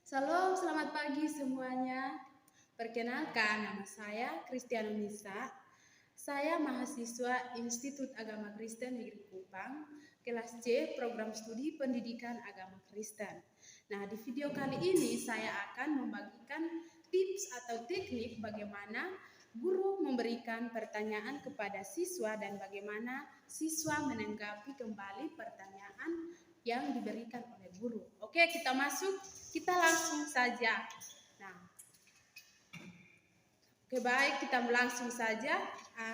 Salam, selamat pagi semuanya. Perkenalkan, nama saya Kristiana Nisa. Saya mahasiswa Institut Agama Kristen Negeri Kupang, kelas C, program studi pendidikan agama Kristen. Nah, di video kali ini saya akan membagikan tips atau teknik bagaimana guru memberikan pertanyaan kepada siswa dan bagaimana siswa menanggapi kembali pertanyaan yang diberikan oleh guru. Oke, kita langsung saja. Nah, oke, baik, kita langsung saja.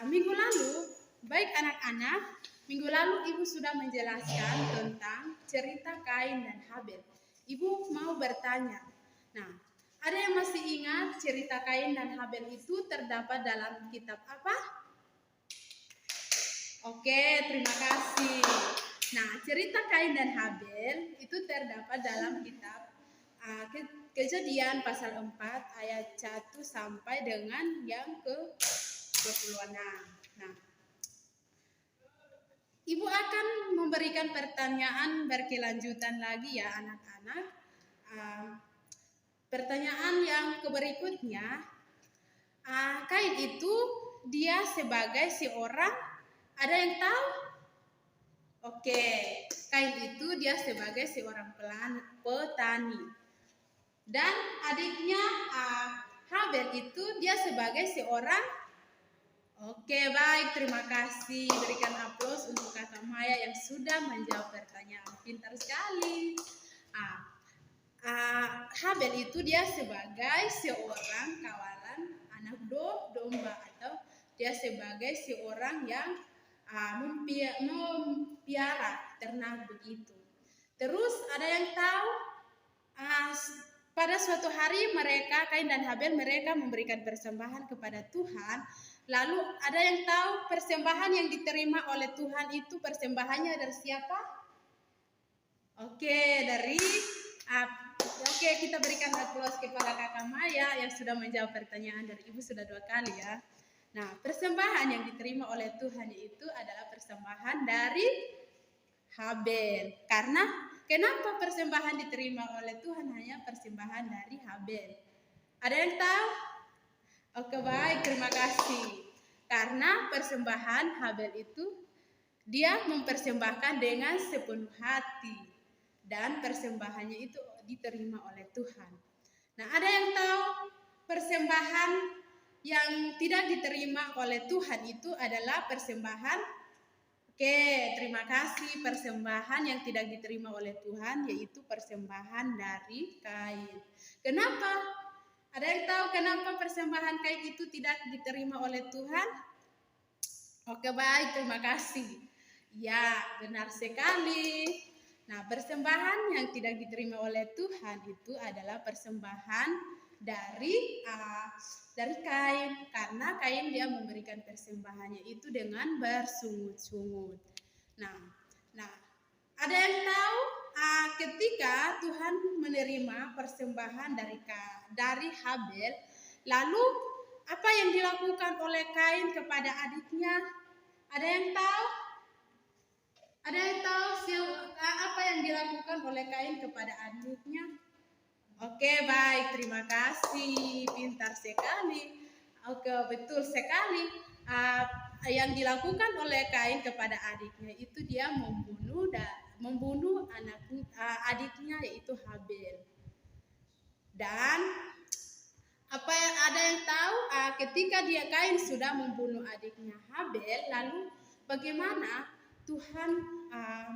Minggu lalu, baik anak-anak, minggu lalu Ibu sudah menjelaskan tentang cerita Kain dan Habel. Ibu mau bertanya, nah, ada yang masih ingat cerita Kain dan Habel itu terdapat dalam kitab apa? Oke, terima kasih. Nah, cerita Kain dan Habel itu terdapat dalam kitab Kejadian pasal 4 ayat 1 sampai dengan yang ke-26. Nah, Ibu akan memberikan pertanyaan berkelanjutan lagi ya anak-anak. Pertanyaan yang berikutnya, Kain itu dia sebagai seorang, ada yang tahu? Oke, Kain itu dia sebagai seorang petani. Dan adiknya Habel itu dia sebagai seorang. Oke, baik, terima kasih. Berikan aplaus untuk Kakak Maya yang sudah menjawab pertanyaan. Pintar sekali. Habel itu dia sebagai seorang kawalan anak domba, atau dia sebagai seorang yang mempiara ternak begitu. Terus ada yang tahu pada suatu hari Kain dan Habel mereka memberikan persembahan kepada Tuhan. Lalu ada yang tahu persembahan yang diterima oleh Tuhan itu persembahannya dari siapa? Oke, kita berikan aplaus kepada Kakak Maya yang sudah menjawab pertanyaan dari Ibu sudah 2 kali ya. Nah, persembahan yang diterima oleh Tuhan itu adalah persembahan dari Habel. Kenapa persembahan diterima oleh Tuhan hanya persembahan dari Habel? Ada yang tahu? Oke, baik, terima kasih. Karena persembahan Habel itu dia mempersembahkan dengan sepenuh hati dan persembahannya itu diterima oleh Tuhan. Nah, ada yang tahu persembahan yang tidak diterima oleh Tuhan itu adalah persembahan? Oke, terima kasih. Persembahan yang tidak diterima oleh Tuhan yaitu persembahan dari Kain. Kenapa? Ada yang tahu kenapa persembahan Kain itu tidak diterima oleh Tuhan? Oke, baik, terima kasih. Ya, benar sekali. Nah, persembahan yang tidak diterima oleh Tuhan itu adalah persembahan dari Kain, karena Kain dia memberikan persembahannya itu dengan bersungut-sungut. Nah, ada yang tahu ketika Tuhan menerima persembahan dari Habel, lalu apa yang dilakukan oleh Kain kepada adiknya? Ada yang tahu? Ada yang tahu apa yang dilakukan oleh Kain kepada adiknya? Oke, baik, terima kasih. Pintar sekali. Oke, betul sekali. Yang dilakukan oleh Kain kepada adiknya itu dia membunuh adiknya yaitu Habel. Dan ada yang tahu ketika Kain sudah membunuh adiknya Habel, lalu bagaimana Tuhan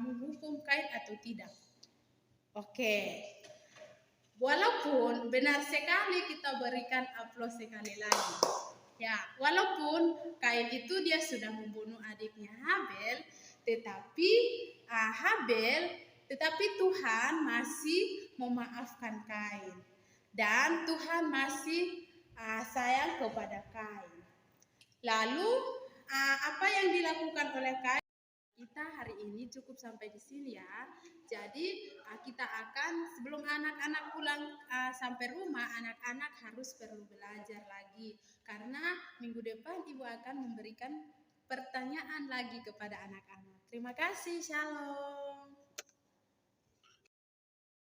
menghukum Kain atau tidak? Oke. Walaupun benar sekali, kita berikan aplaus sekali lagi. Ya, walaupun Kain itu dia sudah membunuh adiknya Habel, tetapi Tuhan masih memaafkan Kain. Dan Tuhan masih sayang kepada Kain. Lalu apa yang dilakukan oleh Kain? Kita hari ini cukup sampai di sini ya. Jadi kita akan, sebelum anak-anak pulang sampai rumah, anak-anak harus perlu belajar lagi. Karena minggu depan Ibu akan memberikan pertanyaan lagi kepada anak-anak. Terima kasih, shalom.